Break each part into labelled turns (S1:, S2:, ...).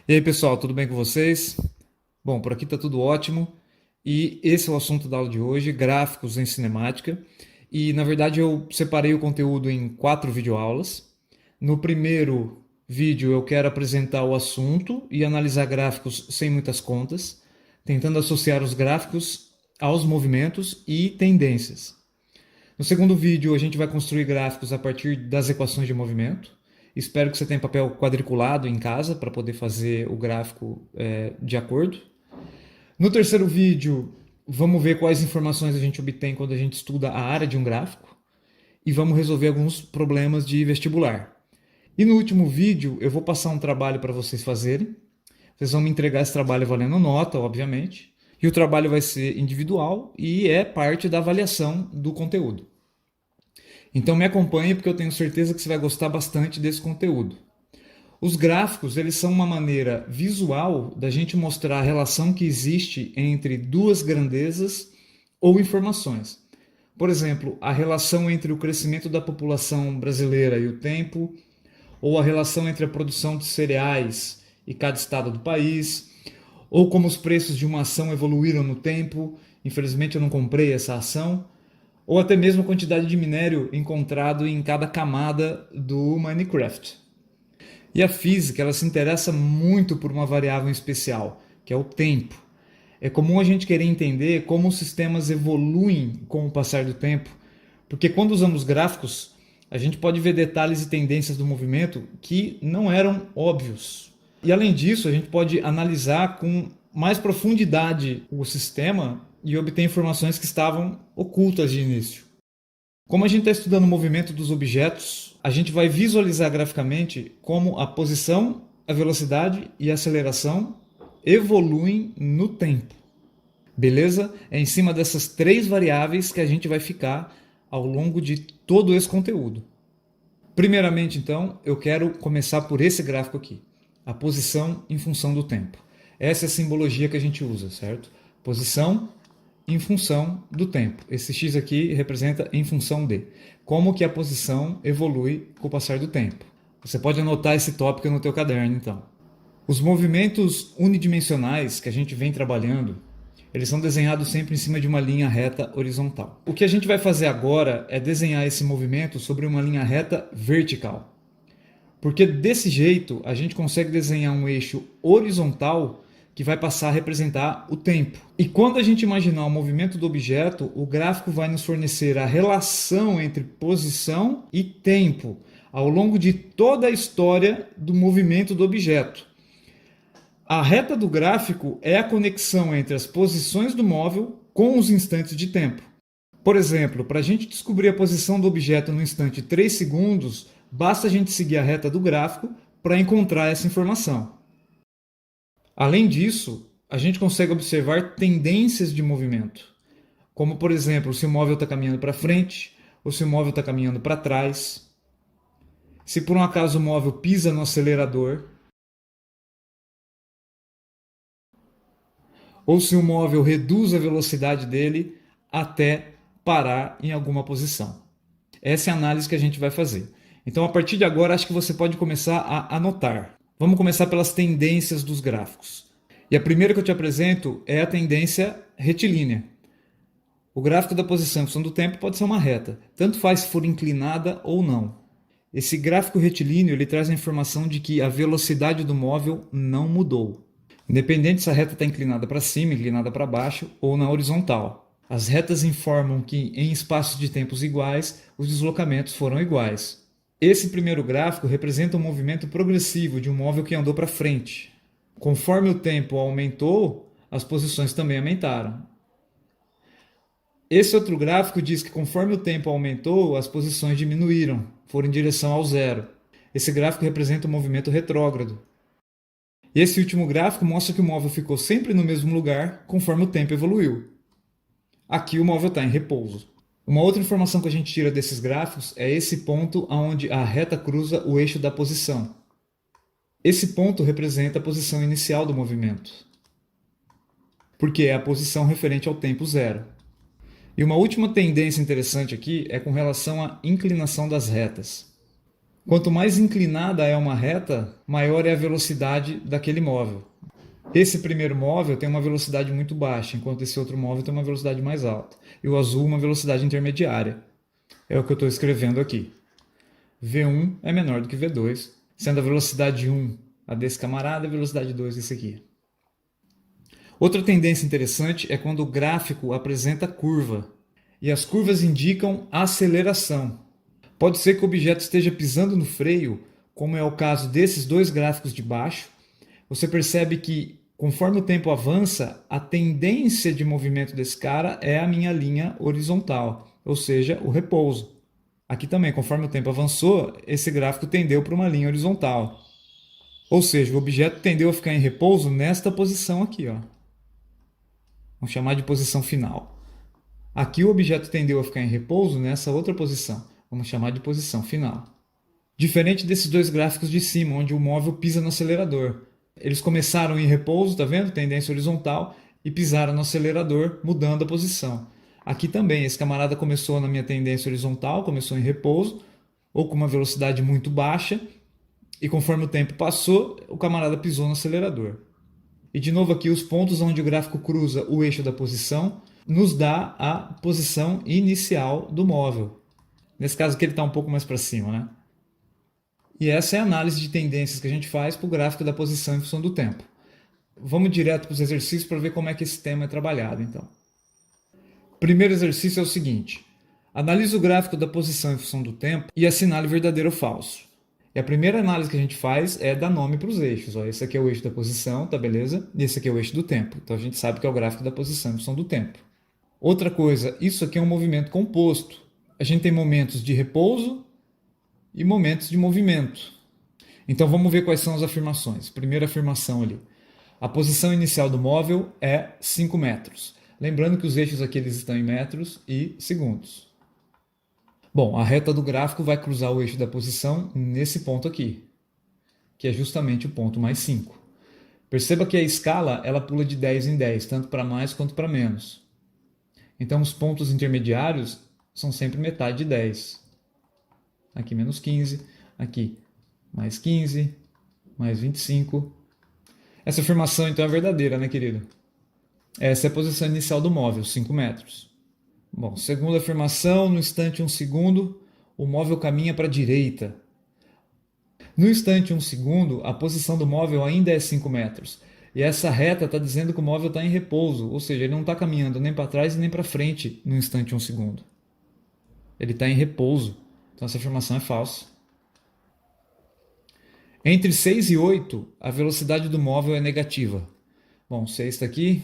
S1: E aí, pessoal, tudo bem com vocês? Bom, por aqui está tudo ótimo. E esse é o assunto da aula de hoje, gráficos em cinemática. E, na verdade, eu separei o conteúdo em 4 videoaulas. No primeiro vídeo, eu quero apresentar o assunto e analisar gráficos sem muitas contas, tentando associar os gráficos aos movimentos e tendências. No segundo vídeo, a gente vai construir gráficos a partir das equações de movimento. Espero que você tenha papel quadriculado em casa para poder fazer o gráfico de acordo. No terceiro vídeo, vamos ver quais informações a gente obtém quando a gente estuda a área de um gráfico e vamos resolver alguns problemas de vestibular. E no último vídeo, eu vou passar um trabalho para vocês fazerem. Vocês vão me entregar esse trabalho valendo nota, obviamente. E o trabalho vai ser individual e é parte da avaliação do conteúdo. Então me acompanhe porque eu tenho certeza que você vai gostar bastante desse conteúdo. Os gráficos, eles são uma maneira visual da gente mostrar a relação que existe entre duas grandezas ou informações. Por exemplo, a relação entre o crescimento da população brasileira e o tempo, ou a relação entre a produção de cereais e cada estado do país, ou como os preços de uma ação evoluíram no tempo. Infelizmente eu não comprei essa ação, ou até mesmo a quantidade de minério encontrado em cada camada do Minecraft. E a física, ela se interessa muito por uma variável especial, que é o tempo. É comum a gente querer entender como os sistemas evoluem com o passar do tempo, porque quando usamos gráficos, a gente pode ver detalhes e tendências do movimento que não eram óbvios. E além disso, a gente pode analisar com mais profundidade o sistema e obter informações que estavam ocultas de início. Como a gente está estudando o movimento dos objetos, a gente vai visualizar graficamente como a posição, a velocidade e a aceleração evoluem no tempo. Beleza? É em cima dessas 3 variáveis que a gente vai ficar ao longo de todo esse conteúdo. Primeiramente, então, eu quero começar por esse gráfico aqui. A posição em função do tempo. Essa é a simbologia que a gente usa, certo? Posição em função do tempo. Esse X aqui representa em função de. Como que a posição evolui com o passar do tempo. Você pode anotar esse tópico no teu caderno, então. Os movimentos unidimensionais que a gente vem trabalhando, eles são desenhados sempre em cima de uma linha reta horizontal. O que a gente vai fazer agora é desenhar esse movimento sobre uma linha reta vertical. Porque desse jeito a gente consegue desenhar um eixo horizontal que vai passar a representar o tempo. E quando a gente imaginar o movimento do objeto, o gráfico vai nos fornecer a relação entre posição e tempo ao longo de toda a história do movimento do objeto. A reta do gráfico é a conexão entre as posições do móvel com os instantes de tempo. Por exemplo, para a gente descobrir a posição do objeto no instante 3 segundos, basta a gente seguir a reta do gráfico para encontrar essa informação. Além disso, a gente consegue observar tendências de movimento, como por exemplo, se o móvel está caminhando para frente ou se o móvel está caminhando para trás, se por um acaso o móvel pisa no acelerador, ou se o móvel reduz a velocidade dele até parar em alguma posição. Essa é a análise que a gente vai fazer. Então, a partir de agora, acho que você pode começar a anotar. Vamos começar pelas tendências dos gráficos. E a primeira que eu te apresento é a tendência retilínea. O gráfico da posição em função do tempo pode ser uma reta, tanto faz se for inclinada ou não. Esse gráfico retilíneo ele traz a informação de que a velocidade do móvel não mudou, independente se a reta está inclinada para cima, inclinada para baixo ou na horizontal. As retas informam que, em espaços de tempos iguais, os deslocamentos foram iguais. Esse primeiro gráfico representa um movimento progressivo de um móvel que andou para frente. Conforme o tempo aumentou, as posições também aumentaram. Esse outro gráfico diz que conforme o tempo aumentou, as posições diminuíram, foram em direção ao zero. Esse gráfico representa um movimento retrógrado. E esse último gráfico mostra que o móvel ficou sempre no mesmo lugar conforme o tempo evoluiu. Aqui o móvel está em repouso. Uma outra informação que a gente tira desses gráficos é esse ponto onde a reta cruza o eixo da posição. Esse ponto representa a posição inicial do movimento, porque é a posição referente ao tempo zero. E uma última tendência interessante aqui é com relação à inclinação das retas. Quanto mais inclinada é uma reta, maior é a velocidade daquele móvel. Esse primeiro móvel tem uma velocidade muito baixa, enquanto esse outro móvel tem uma velocidade mais alta. E o azul uma velocidade intermediária. É o que eu estou escrevendo aqui. V1 é menor do que V2, sendo a velocidade 1 a desse camarada e a velocidade 2 desse aqui. Outra tendência interessante é quando o gráfico apresenta curva. E as curvas indicam aceleração. Pode ser que o objeto esteja pisando no freio, como é o caso desses dois gráficos de baixo. Você percebe que, conforme o tempo avança, a tendência de movimento desse cara é a minha linha horizontal, ou seja, o repouso. Aqui também, conforme o tempo avançou, esse gráfico tendeu para uma linha horizontal. Ou seja, o objeto tendeu a ficar em repouso nesta posição aqui, ó. Vamos chamar de posição final. Aqui o objeto tendeu a ficar em repouso nessa outra posição. Vamos chamar de posição final. Diferente desses dois gráficos de cima, onde o móvel pisa no acelerador. Eles começaram em repouso, tá vendo? Tendência horizontal, e pisaram no acelerador, mudando a posição. Aqui também, esse camarada começou na minha tendência horizontal, começou em repouso, ou com uma velocidade muito baixa, e conforme o tempo passou, o camarada pisou no acelerador. E de novo aqui, os pontos onde o gráfico cruza o eixo da posição, nos dá a posição inicial do móvel. Nesse caso aqui ele está um pouco mais para cima, né? E essa é a análise de tendências que a gente faz para o gráfico da posição em função do tempo. Vamos direto para os exercícios para ver como é que esse tema é trabalhado, então. O primeiro exercício é o seguinte. Analise o gráfico da posição em função do tempo e assinale verdadeiro ou falso. E a primeira análise que a gente faz é dar nome para os eixos. Ó, esse aqui é o eixo da posição, tá beleza? E esse aqui é o eixo do tempo. Então a gente sabe que é o gráfico da posição em função do tempo. Outra coisa, isso aqui é um movimento composto. A gente tem momentos de repouso e momentos de movimento. Então vamos ver quais são as afirmações. Primeira afirmação ali. A posição inicial do móvel é 5 metros. Lembrando que os eixos aqui eles estão em metros e segundos. Bom, a reta do gráfico vai cruzar o eixo da posição nesse ponto aqui, que é justamente o ponto mais 5. Perceba que a escala ela pula de 10 em 10, tanto para mais quanto para menos. Então os pontos intermediários são sempre metade de 10. Aqui menos 15, aqui mais 15, mais 25. Essa afirmação então é verdadeira, né, querido? Essa é a posição inicial do móvel, 5 metros. Bom, segunda afirmação, no instante 1 segundo, o móvel caminha para a direita. No instante 1 segundo, a posição do móvel ainda é 5 metros. E essa reta está dizendo que o móvel está em repouso, ou seja, ele não está caminhando nem para trás e nem para frente no instante 1 segundo. Ele está em repouso. Então essa afirmação é falsa. Entre 6 e 8, a velocidade do móvel é negativa. Bom, 6 está aqui,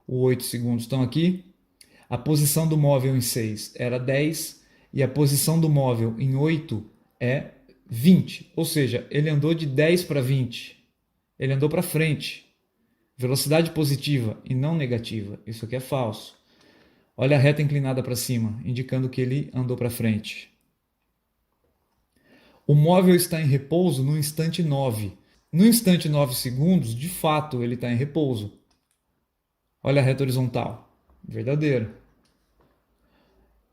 S1: os 8 segundos estão aqui. A posição do móvel em 6 era 10 e a posição do móvel em 8 é 20. Ou seja, ele andou de 10 para 20. Ele andou para frente. Velocidade positiva e não negativa. Isso aqui é falso. Olha a reta inclinada para cima, indicando que ele andou para frente. O móvel está em repouso no instante 9. No instante 9 segundos, de fato, ele está em repouso. Olha a reta horizontal. Verdadeiro.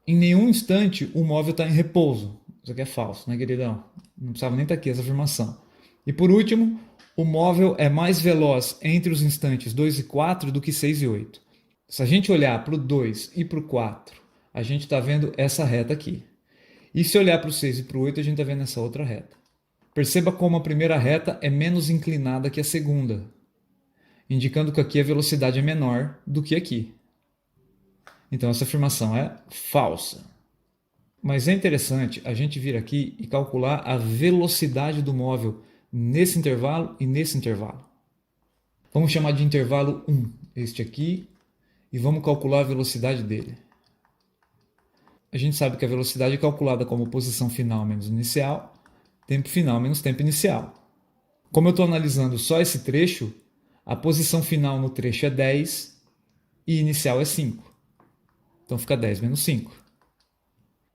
S1: Em nenhum instante o móvel está em repouso. Isso aqui é falso, né, queridão? Não precisava nem estar aqui essa afirmação. E por último, o móvel é mais veloz entre os instantes 2 e 4 do que 6 e 8. Se a gente olhar para o 2 e para o 4, a gente está vendo essa reta aqui. E se olhar para o 6 e para o 8, a gente está vendo essa outra reta. Perceba como a primeira reta é menos inclinada que a segunda, indicando que aqui a velocidade é menor do que aqui. Então essa afirmação é falsa. Mas é interessante a gente vir aqui e calcular a velocidade do móvel nesse intervalo e nesse intervalo. Vamos chamar de intervalo 1, este aqui, e vamos calcular a velocidade dele. A gente sabe que a velocidade é calculada como posição final menos inicial, tempo final menos tempo inicial. Como eu estou analisando só esse trecho, a posição final no trecho é 10 e inicial é 5. Então fica 10 menos 5.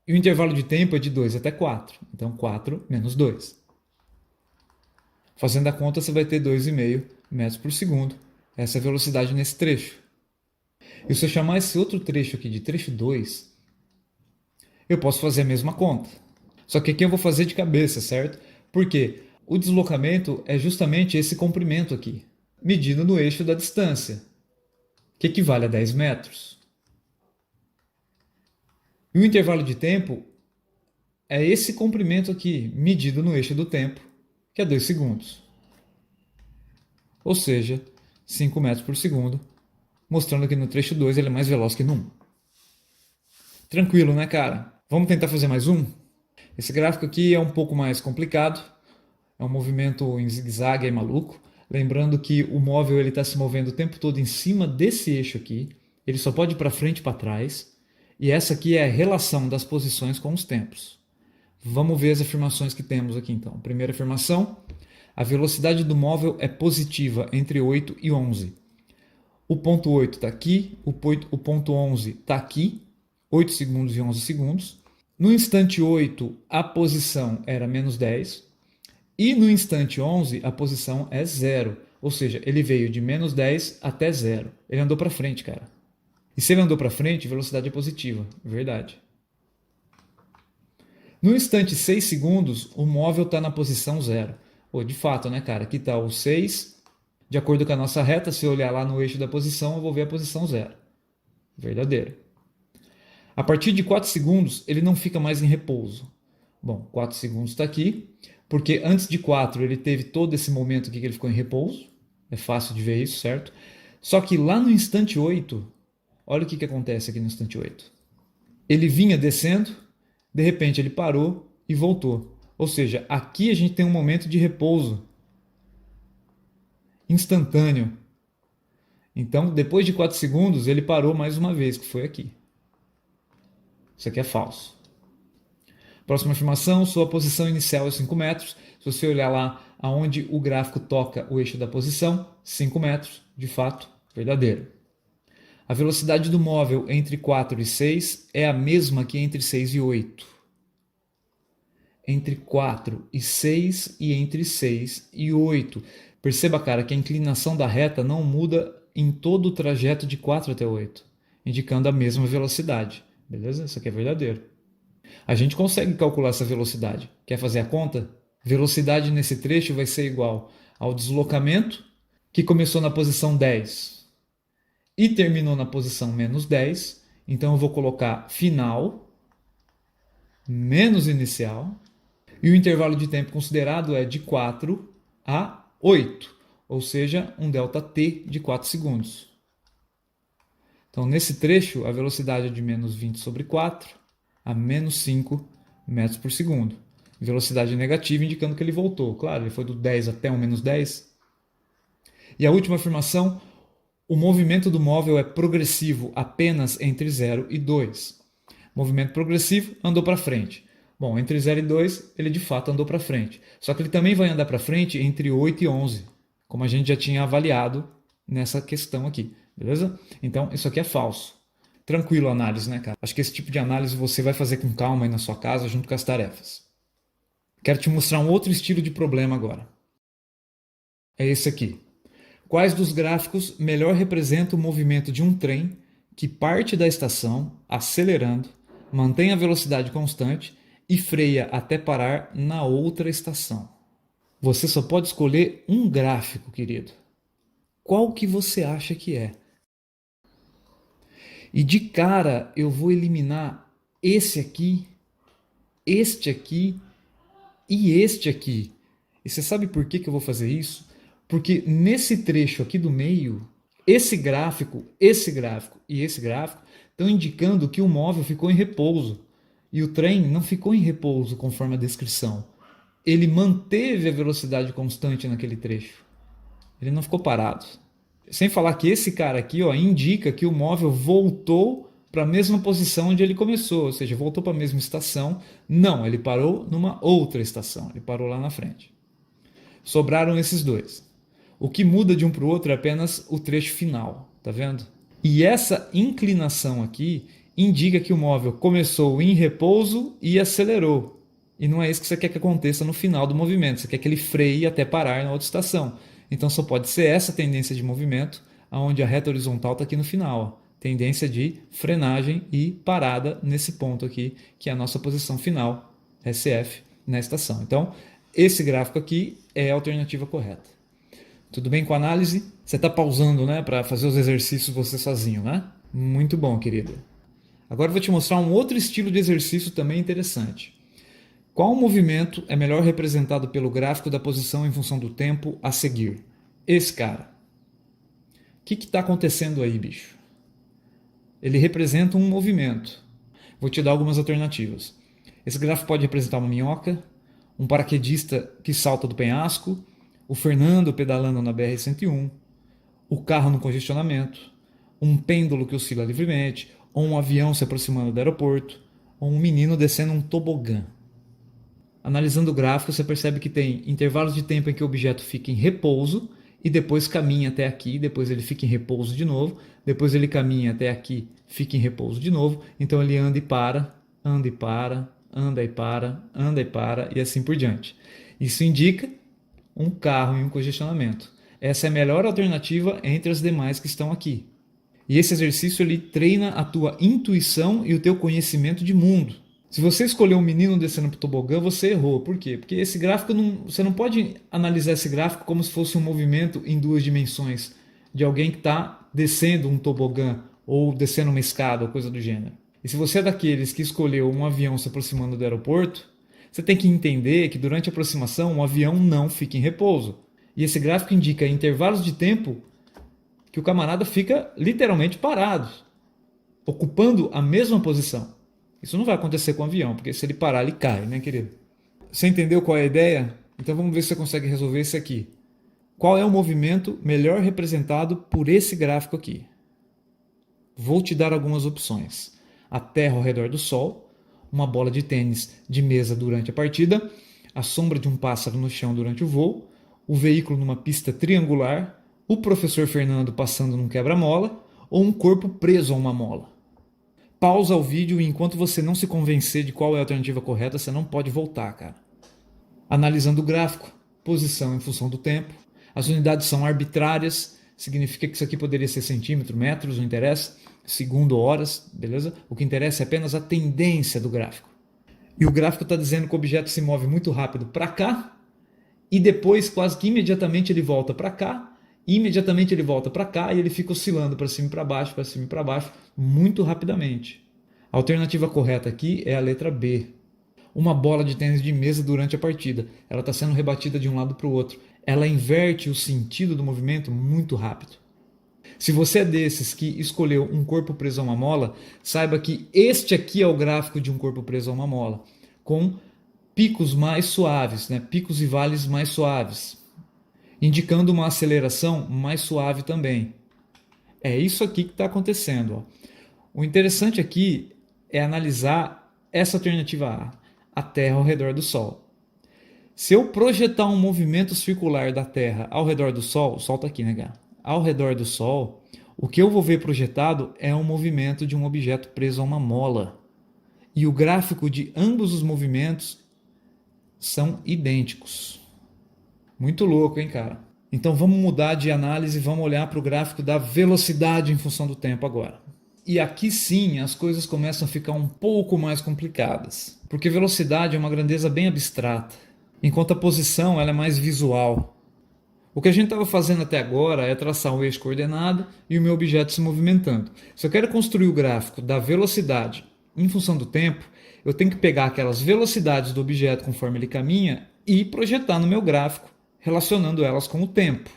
S1: E o intervalo de tempo é de 2 até 4. Então 4 menos 2. Fazendo a conta, você vai ter 2,5 metros por segundo. Essa é a velocidade nesse trecho. E se eu chamar esse outro trecho aqui de trecho 2, eu posso fazer a mesma conta. Só que aqui eu vou fazer de cabeça, certo? Por quê? O deslocamento é justamente esse comprimento aqui, medido no eixo da distância, que equivale a 10 metros. E o intervalo de tempo é esse comprimento aqui, medido no eixo do tempo, que é 2 segundos. Ou seja, 5 metros por segundo, mostrando que no trecho 2 ele é mais veloz que no 1. Tranquilo, né, cara? Vamos tentar fazer mais um? Esse gráfico aqui é um pouco mais complicado, é um movimento em zigue-zague aí maluco. Lembrando que o móvel está se movendo o tempo todo em cima desse eixo aqui, ele só pode ir para frente e para trás, e essa aqui é a relação das posições com os tempos. Vamos ver as afirmações que temos aqui então. Primeira afirmação, a velocidade do móvel é positiva entre 8 e 11. O ponto 8 está aqui, o ponto 11 está aqui, 8 segundos e 11 segundos. No instante 8, a posição era menos 10. E no instante 11, a posição é 0. Ou seja, ele veio de menos 10 até 0. Ele andou para frente, cara. E se ele andou para frente, velocidade é positiva. Verdade. No instante 6 segundos, o móvel está na posição 0. Pô, de fato, né, cara? Aqui está o 6. De acordo com a nossa reta, se eu olhar lá no eixo da posição, eu vou ver a posição 0. Verdadeiro. A partir de 4 segundos, ele não fica mais em repouso. Bom, 4 segundos está aqui, porque antes de 4 ele teve todo esse momento aqui que ele ficou em repouso. É fácil de ver isso, certo? Só que lá no instante 8, olha o que acontece aqui no instante 8. Ele vinha descendo, de repente ele parou e voltou. Ou seja, aqui a gente tem um momento de repouso instantâneo. Então, depois de 4 segundos, ele parou mais uma vez, que foi aqui. Isso aqui é falso. Próxima afirmação, sua posição inicial é 5 metros. Se você olhar lá aonde o gráfico toca o eixo da posição, 5 metros, de fato, verdadeiro. A velocidade do móvel entre 4 e 6 é a mesma que entre 6 e 8. Entre 4 e 6 e entre 6 e 8. Perceba, cara, que a inclinação da reta não muda em todo o trajeto de 4 até 8, indicando a mesma velocidade. Beleza? Isso aqui é verdadeiro. A gente consegue calcular essa velocidade. Quer fazer a conta? Velocidade nesse trecho vai ser igual ao deslocamento, que começou na posição 10 e terminou na posição menos 10. Então eu vou colocar final menos inicial. E o intervalo de tempo considerado é de 4 a 8, ou seja, um ΔT de 4 segundos. Então, nesse trecho, a velocidade é de menos 20 sobre 4 a menos 5 metros por segundo. Velocidade negativa indicando que ele voltou. Claro, ele foi do 10 até o menos 10. E a última afirmação, o movimento do móvel é progressivo apenas entre 0 e 2. Movimento progressivo, andou para frente. Bom, entre 0 e 2, ele de fato andou para frente. Só que ele também vai andar para frente entre 8 e 11, como a gente já tinha avaliado nessa questão aqui. Beleza? Então, isso aqui é falso. Tranquilo a análise, né, cara? Acho que esse tipo de análise você vai fazer com calma aí na sua casa, junto com as tarefas. Quero te mostrar um outro estilo de problema agora. É esse aqui. Quais dos gráficos melhor representam o movimento de um trem que parte da estação, acelerando, mantém a velocidade constante e freia até parar na outra estação? Você só pode escolher um gráfico, querido. Qual que você acha que é? E de cara eu vou eliminar esse aqui, este aqui e este aqui. E você sabe por que eu vou fazer isso? Porque nesse trecho aqui do meio, esse gráfico e esse gráfico estão indicando que o móvel ficou em repouso. E o trem não ficou em repouso conforme a descrição. Ele manteve a velocidade constante naquele trecho. Ele não ficou parado. Sem falar que esse cara aqui indica que o móvel voltou para a mesma posição onde ele começou, ou seja, voltou para a mesma estação. Não, ele parou numa outra estação, ele parou lá na frente. Sobraram esses dois. O que muda de um para o outro é apenas o trecho final, tá vendo? E essa inclinação aqui indica que o móvel começou em repouso e acelerou. E não é isso que você quer que aconteça no final do movimento, você quer que ele freie até parar na outra estação. Então só pode ser essa tendência de movimento, onde a reta horizontal está aqui no final. Tendência de frenagem e parada nesse ponto aqui, que é a nossa posição final. SF na estação. Então, esse gráfico aqui é a alternativa correta. Tudo bem com a análise? Você está pausando, né, para fazer os exercícios você sozinho, né? Muito bom, querido. Agora eu vou te mostrar um outro estilo de exercício também interessante. Qual movimento é melhor representado pelo gráfico da posição em função do tempo a seguir? Esse cara. O que está acontecendo aí, bicho? Ele representa um movimento. Vou te dar algumas alternativas. Esse gráfico pode representar uma minhoca, um paraquedista que salta do penhasco, o Fernando pedalando na BR-101, o carro no congestionamento, um pêndulo que oscila livremente, ou um avião se aproximando do aeroporto, ou um menino descendo um tobogã. Analisando o gráfico, você percebe que tem intervalos de tempo em que o objeto fica em repouso e depois caminha até aqui, depois ele fica em repouso de novo, depois ele caminha até aqui, fica em repouso de novo, então ele anda e para, anda e para, anda e para, anda e para e assim por diante. Isso indica um carro em um congestionamento. Essa é a melhor alternativa entre as demais que estão aqui. E esse exercício ele treina a tua intuição e o teu conhecimento de mundo. Se você escolher um menino descendo para o tobogã, você errou. Por quê? Porque esse gráfico você não pode analisar esse gráfico como se fosse um movimento em duas dimensões de alguém que está descendo um tobogã ou descendo uma escada ou coisa do gênero. E se você é daqueles que escolheu um avião se aproximando do aeroporto, você tem que entender que durante a aproximação o avião não fica em repouso. E esse gráfico indica intervalos de tempo que o camarada fica literalmente parado, ocupando a mesma posição. Isso não vai acontecer com o avião, porque se ele parar, ele cai, né, querido? Você entendeu qual é a ideia? Então vamos ver se você consegue resolver isso aqui. Qual é o movimento melhor representado por esse gráfico aqui? Vou te dar algumas opções. A Terra ao redor do Sol, uma bola de tênis de mesa durante a partida, a sombra de um pássaro no chão durante o voo, o veículo numa pista triangular, o professor Fernando passando num quebra-mola ou um corpo preso a uma mola. Pausa o vídeo e enquanto você não se convencer de qual é a alternativa correta, você não pode voltar, cara. Analisando o gráfico, posição em função do tempo, as unidades são arbitrárias, significa que isso aqui poderia ser centímetro, metros, não interessa, segundo, horas, beleza? O que interessa é apenas a tendência do gráfico. E o gráfico está dizendo que o objeto se move muito rápido para cá e depois quase que imediatamente ele volta para cá, e imediatamente ele volta para cá e ele fica oscilando para cima e para baixo, muito rapidamente. A alternativa correta aqui é a letra B. Uma bola de tênis de mesa durante a partida. Ela está sendo rebatida de um lado para o outro. Ela inverte o sentido do movimento muito rápido. Se você é desses que escolheu um corpo preso a uma mola, saiba que este aqui é o gráfico de um corpo preso a uma mola, com picos mais suaves, né? Picos e vales mais suaves, indicando uma aceleração mais suave também. É isso aqui que está acontecendo. Ó. O interessante aqui é analisar essa alternativa A Terra ao redor do Sol. Se eu projetar um movimento circular da Terra ao redor do Sol, o Sol está aqui, né, cara? Ao redor do Sol, o que eu vou ver projetado é um movimento de um objeto preso a uma mola. E o gráfico de ambos os movimentos são idênticos. Muito louco, hein, cara? Então vamos mudar de análise e vamos olhar para o gráfico da velocidade em função do tempo agora. E aqui sim as coisas começam a ficar um pouco mais complicadas, porque velocidade é uma grandeza bem abstrata, enquanto a posição ela é mais visual. O que a gente estava fazendo até agora é traçar um eixo coordenado e o meu objeto se movimentando. Se eu quero construir o gráfico da velocidade em função do tempo, eu tenho que pegar aquelas velocidades do objeto conforme ele caminha e projetar no meu gráfico, relacionando elas com o tempo.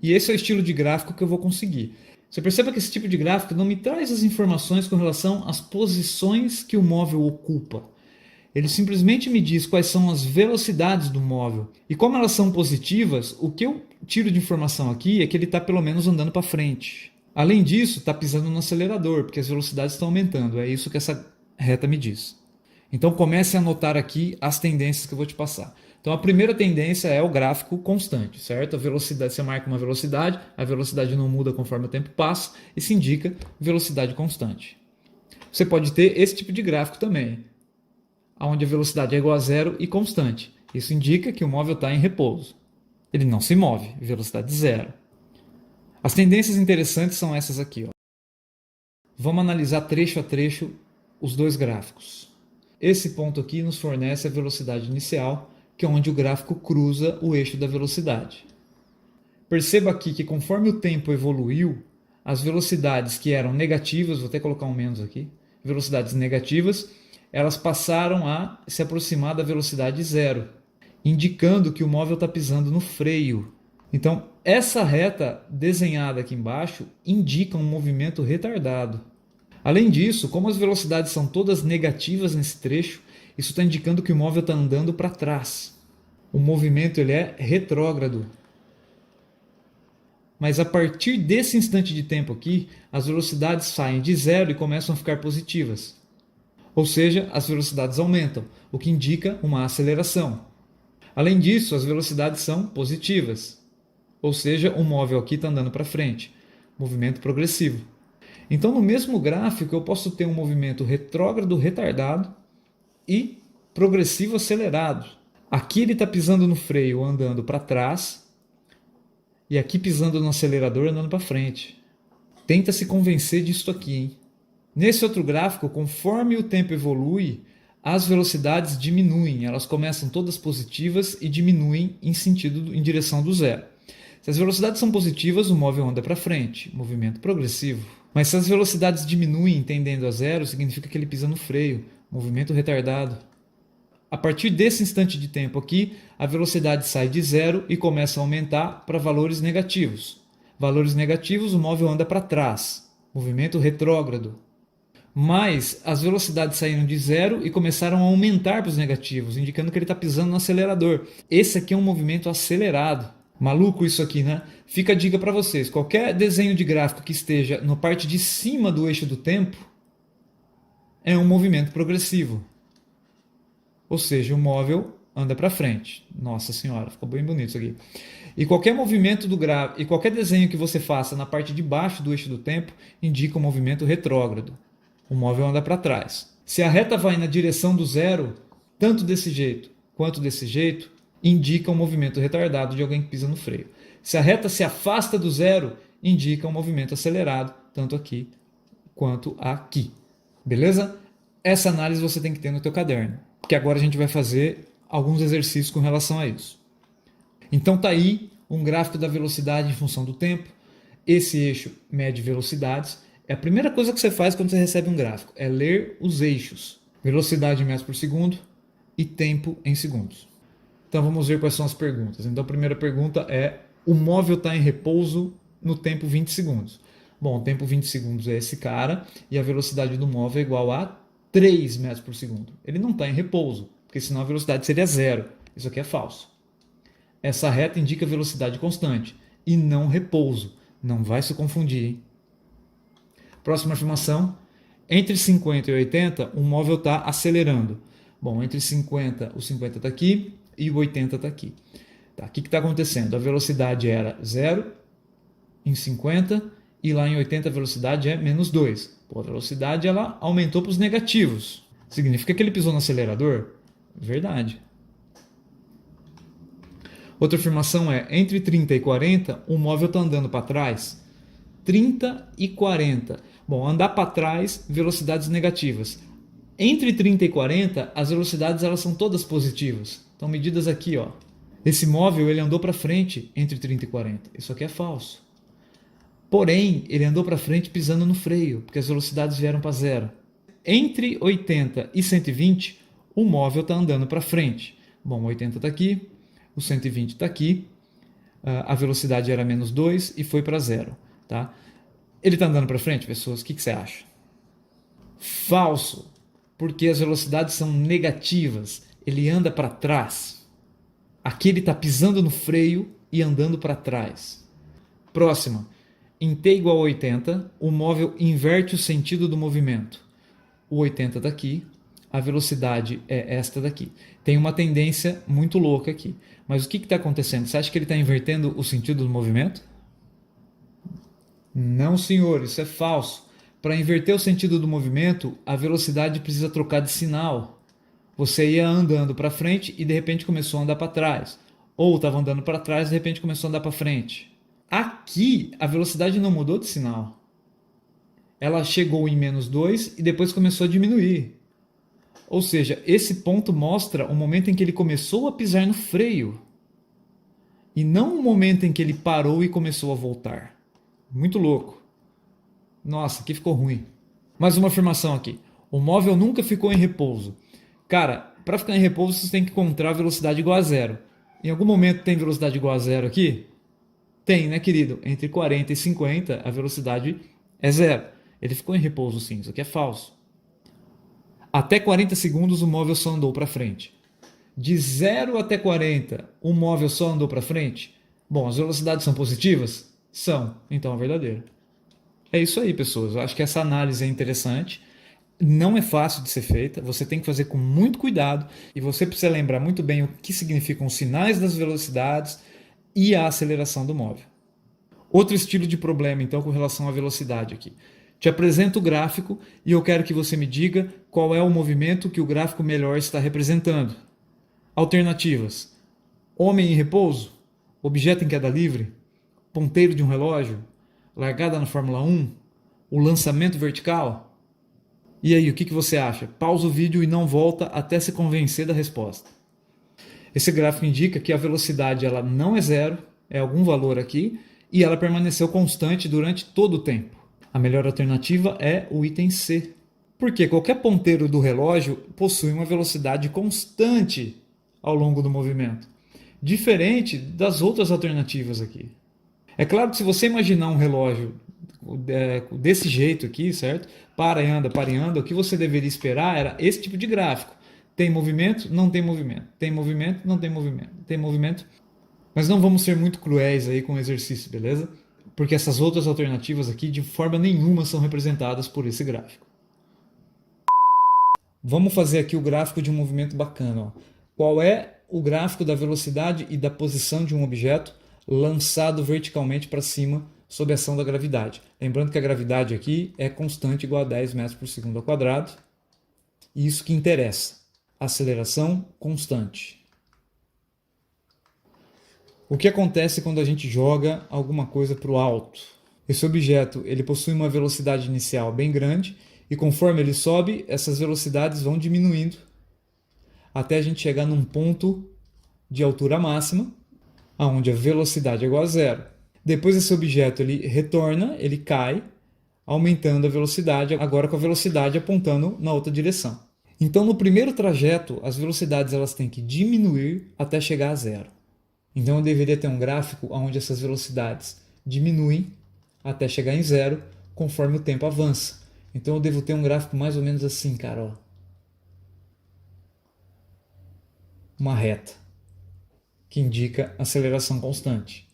S1: E esse é o estilo de gráfico que eu vou conseguir. Você perceba que esse tipo de gráfico não me traz as informações com relação às posições que o móvel ocupa. Ele simplesmente me diz quais são as velocidades do móvel. E como elas são positivas, o que eu tiro de informação aqui é que ele está pelo menos andando para frente. Além disso, está pisando no acelerador, porque as velocidades estão aumentando. É isso que essa reta me diz. Então comece a anotar aqui as tendências que eu vou te passar. Então a primeira tendência é o gráfico constante, certo? A velocidade, você marca uma velocidade, a velocidade não muda conforme o tempo passa, e se indica velocidade constante. Você pode ter esse tipo de gráfico também, onde a velocidade é igual a zero e constante. Isso indica que o móvel está em repouso. Ele não se move, velocidade zero. As tendências interessantes são essas aqui. Ó. Vamos analisar trecho a trecho os dois gráficos. esse ponto aqui nos fornece a velocidade inicial, que é onde o gráfico cruza o eixo da velocidade. Perceba aqui que conforme o tempo evoluiu, as velocidades que eram negativas, vou até colocar um menos aqui, velocidades negativas, elas passaram a se aproximar da velocidade zero, indicando que o móvel está pisando no freio. Então, essa reta desenhada aqui embaixo indica um movimento retardado. Além disso, como as velocidades são todas negativas nesse trecho, isso está indicando que o móvel está andando para trás. O movimento ele é retrógrado. Mas a partir desse instante de tempo aqui, as velocidades saem de zero e começam a ficar positivas. Ou seja, as velocidades aumentam, o que indica uma aceleração. Além disso, as velocidades são positivas. Ou seja, o móvel aqui está andando para frente. Movimento progressivo. Então, no mesmo gráfico, eu posso ter um movimento retrógrado retardado e progressivo acelerado. Aqui ele está pisando no freio andando para trás e aqui pisando no acelerador andando para frente. Tenta se convencer disso aqui, hein? Nesse outro gráfico, conforme o tempo evolui, as velocidades diminuem. Elas começam todas positivas e diminuem em direção do zero. Se as velocidades são positivas, o móvel anda para frente, movimento progressivo. Mas se as velocidades diminuem tendendo a zero, significa que ele pisa no freio, movimento retardado. A partir desse instante de tempo aqui, a velocidade sai de zero e começa a aumentar para valores negativos. Valores negativos, o móvel anda para trás, movimento retrógrado. Mas as velocidades saíram de zero e começaram a aumentar para os negativos, indicando que ele está pisando no acelerador. Esse aqui é um movimento acelerado. Maluco isso aqui, né? Fica a dica para vocês. Qualquer desenho de gráfico que esteja na parte de cima do eixo do tempo é um movimento progressivo. Ou seja, o móvel anda para frente. Nossa senhora, ficou bem bonito isso aqui. E qualquer movimento do gráfico, e qualquer desenho que você faça na parte de baixo do eixo do tempo indica um movimento retrógrado. O móvel anda para trás. Se a reta vai na direção do zero, tanto desse jeito quanto desse jeito, indica um movimento retardado de alguém que pisa no freio. Se a reta se afasta do zero, indica um movimento acelerado, tanto aqui quanto aqui. Beleza? Essa análise você tem que ter no teu caderno, porque agora a gente vai fazer alguns exercícios com relação a isso. Então tá aí um gráfico da velocidade em função do tempo. Esse eixo mede velocidades. É a primeira coisa que você faz quando você recebe um gráfico, é ler os eixos. Velocidade em metros por segundo e tempo em segundos. Então vamos ver quais são as perguntas. Então a primeira pergunta é: o móvel está em repouso no tempo 20 segundos. Bom, o tempo 20 segundos é esse cara e a velocidade do móvel é igual a 3 metros por segundo. Ele não está em repouso, porque senão a velocidade seria zero. Isso aqui é falso. Essa reta indica velocidade constante e não repouso. Não vai se confundir, hein? Próxima afirmação. Entre 50 e 80, o móvel está acelerando. Bom, entre 50, o 50 está aqui e o 80 está aqui. Tá, o que está acontecendo? A velocidade era 0 em 50 e lá em 80 a velocidade é menos 2. Pô, a velocidade ela aumentou para os negativos. Significa que ele pisou no acelerador? Verdade. Outra afirmação é: entre 30 e 40, o móvel está andando para trás. 30 e 40. Bom, andar para trás, velocidades negativas. Entre 30 e 40, as velocidades elas são todas positivas. Estão medidas aqui, ó. Esse móvel ele andou para frente entre 30 e 40. Isso aqui é falso. Porém, ele andou para frente pisando no freio, porque as velocidades vieram para zero. Entre 80 e 120, o móvel está andando para frente. Bom, 80 está aqui, o 120 está aqui, a velocidade era menos 2 e foi para zero. Tá? Ele está andando para frente, pessoas? O que você acha? Falso, porque as velocidades são negativas. Ele anda para trás. Aqui ele está pisando no freio e andando para trás. Próxima. Em t igual a 80, o móvel inverte o sentido do movimento. O 80 está aqui, a velocidade é esta daqui. Tem uma tendência muito louca aqui. Mas o que está acontecendo? Você acha que ele está invertendo o sentido do movimento? Não, senhor, isso é falso. Para inverter o sentido do movimento, a velocidade precisa trocar de sinal. Você ia andando para frente e de repente começou a andar para trás. Ou estava andando para trás e de repente começou a andar para frente. Aqui, a velocidade não mudou de sinal. Ela chegou em menos 2 e depois começou a diminuir. Ou seja, esse ponto mostra o momento em que ele começou a pisar no freio e não o momento em que ele parou e começou a voltar. Muito louco. Nossa, aqui ficou ruim. Mais uma afirmação aqui. O móvel nunca ficou em repouso. Cara, para ficar em repouso você tem que encontrar velocidade igual a zero. Em algum momento tem velocidade igual a zero aqui? Tem, né, querido? Entre 40 e 50 a velocidade é zero. Ele ficou em repouso sim, isso aqui é falso. Até 40 segundos o móvel só andou para frente. De 0 até 40 o móvel só andou para frente? Bom, as velocidades são positivas? São, então é verdadeiro. É isso aí, pessoas. Eu acho que essa análise é interessante. Não é fácil de ser feita, você tem que fazer com muito cuidado e você precisa lembrar muito bem o que significam os sinais das velocidades e a aceleração do móvel. Outro estilo de problema, então, com relação à velocidade aqui. Te apresento o gráfico e eu quero que você me diga qual é o movimento que o gráfico melhor está representando. Alternativas: homem em repouso, objeto em queda livre, ponteiro de um relógio, largada na Fórmula 1, o lançamento vertical. E aí, o que você acha? Pausa o vídeo e não volta até se convencer da resposta. Esse gráfico indica que a velocidade ela não é zero, é algum valor aqui, e ela permaneceu constante durante todo o tempo. A melhor alternativa é o item C, porque qualquer ponteiro do relógio possui uma velocidade constante ao longo do movimento, diferente das outras alternativas aqui. É claro que se você imaginar um relógio desse jeito aqui, certo? Para e anda, o que você deveria esperar era esse tipo de gráfico. Tem movimento, não tem movimento. Tem movimento, não tem movimento. Tem movimento. Mas não vamos ser muito cruéis aí com o exercício, beleza? Porque essas outras alternativas aqui de forma nenhuma são representadas por esse gráfico. Vamos fazer aqui o gráfico de um movimento bacana. Ó. Qual é o gráfico da velocidade e da posição de um objeto lançado verticalmente para cima sob a ação da gravidade? Lembrando que a gravidade aqui é constante igual a 10 metros por segundo ao quadrado. E isso que interessa. Aceleração constante. O que acontece quando a gente joga alguma coisa para o alto? Esse objeto ele possui uma velocidade inicial bem grande e conforme ele sobe, essas velocidades vão diminuindo até a gente chegar num ponto de altura máxima, onde a velocidade é igual a zero. Depois esse objeto ele retorna, ele cai, aumentando a velocidade, agora com a velocidade apontando na outra direção. Então no primeiro trajeto, as velocidades elas têm que diminuir até chegar a zero. Então eu deveria ter um gráfico onde essas velocidades diminuem até chegar em zero conforme o tempo avança. Então eu devo ter um gráfico mais ou menos assim, cara. Ó. Uma reta que indica aceleração constante.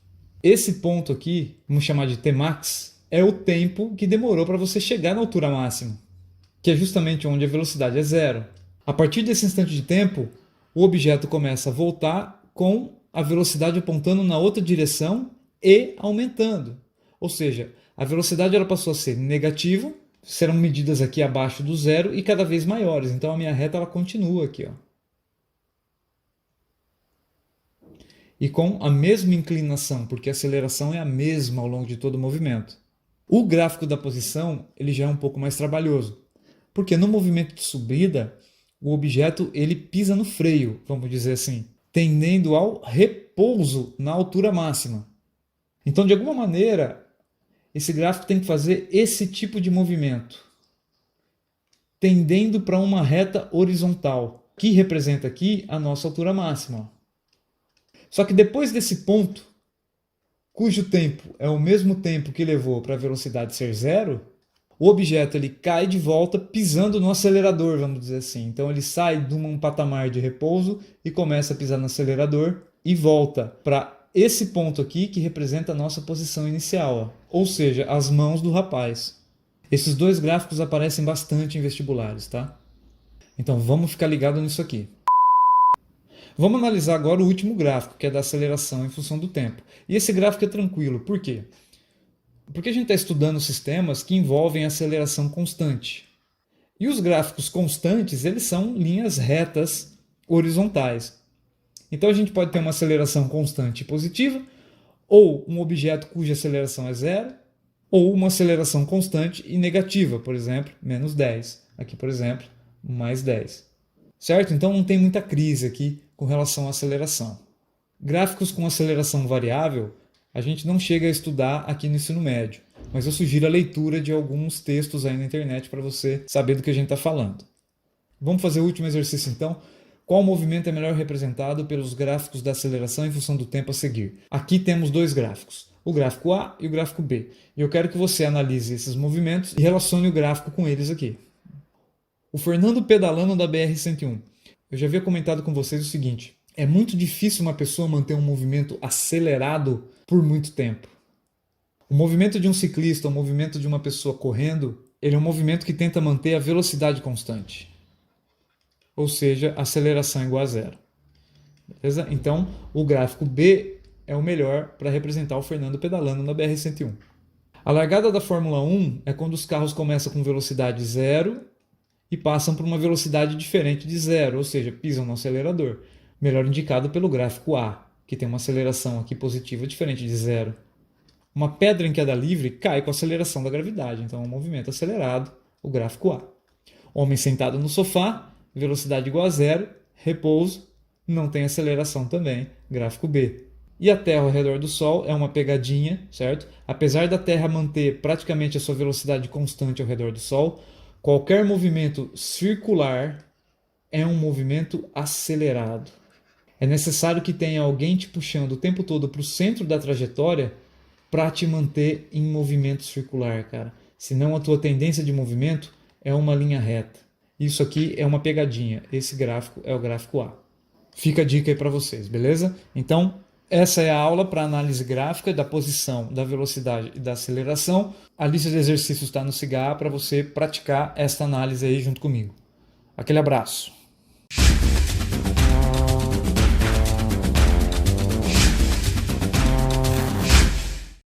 S1: Esse ponto aqui, vamos chamar de Tmax, é o tempo que demorou para você chegar na altura máxima, que é justamente onde a velocidade é zero. A partir desse instante de tempo, o objeto começa a voltar com a velocidade apontando na outra direção e aumentando. Ou seja, a velocidade ela passou a ser negativa, serão medidas aqui abaixo do zero e cada vez maiores. Então a minha reta ela continua aqui, ó. E com a mesma inclinação, porque a aceleração é a mesma ao longo de todo o movimento. O gráfico da posição ele já é um pouco mais trabalhoso, porque no movimento de subida, o objeto ele pisa no freio, vamos dizer assim, tendendo ao repouso na altura máxima. Então, de alguma maneira, esse gráfico tem que fazer esse tipo de movimento, tendendo para uma reta horizontal, que representa aqui a nossa altura máxima. Só que depois desse ponto, cujo tempo é o mesmo tempo que levou para a velocidade ser zero, o objeto ele cai de volta pisando no acelerador, vamos dizer assim. Então ele sai de um patamar de repouso e começa a pisar no acelerador e volta para esse ponto aqui que representa a nossa posição inicial, ó. Ou seja, as mãos do rapaz. Esses dois gráficos aparecem bastante em vestibulares, tá? Então vamos ficar ligado nisso aqui. Vamos analisar agora o último gráfico, que é da aceleração em função do tempo. E esse gráfico é tranquilo, por quê? Porque a gente está estudando sistemas que envolvem aceleração constante. E os gráficos constantes, eles são linhas retas horizontais. Então a gente pode ter uma aceleração constante positiva, ou um objeto cuja aceleração é zero, ou uma aceleração constante e negativa, por exemplo, menos 10. Aqui, por exemplo, mais 10. certo? Então não tem muita crise aqui com relação à aceleração. Gráficos com aceleração variável, a gente não chega a estudar aqui no ensino médio, mas eu sugiro a leitura de alguns textos aí na internet para você saber do que a gente está falando. Vamos fazer o último exercício então. Qual movimento é melhor representado pelos gráficos da aceleração em função do tempo a seguir? Aqui temos dois gráficos, o gráfico A e o gráfico B. E eu quero que você analise esses movimentos e relacione o gráfico com eles aqui. O Fernando pedalando da BR-101. Eu já havia comentado com vocês o seguinte: é muito difícil uma pessoa manter um movimento acelerado por muito tempo. O movimento de um ciclista, o movimento de uma pessoa correndo, ele é um movimento que tenta manter a velocidade constante. Ou seja, aceleração igual a zero. Beleza? Então, o gráfico B é o melhor para representar o Fernando pedalando na BR-101. A largada da Fórmula 1 é quando os carros começam com velocidade zero e passam por uma velocidade diferente de zero, ou seja, pisam no acelerador. Melhor indicado pelo gráfico A, que tem uma aceleração aqui positiva diferente de zero. Uma pedra em queda livre cai com a aceleração da gravidade, então é um movimento acelerado, o gráfico A. Homem sentado no sofá, velocidade igual a zero, repouso, não tem aceleração também, gráfico B. E a Terra ao redor do Sol é uma pegadinha, certo? Apesar da Terra manter praticamente a sua velocidade constante ao redor do Sol, qualquer movimento circular é um movimento acelerado. É necessário que tenha alguém te puxando o tempo todo para o centro da trajetória para te manter em movimento circular, cara. Senão a tua tendência de movimento é uma linha reta. Isso aqui é uma pegadinha. Esse gráfico é o gráfico A. Fica a dica aí para vocês, beleza? Então, essa é a aula para análise gráfica da posição, da velocidade e da aceleração. A lista de exercícios está no SIGA para você praticar esta análise aí junto comigo. Aquele abraço.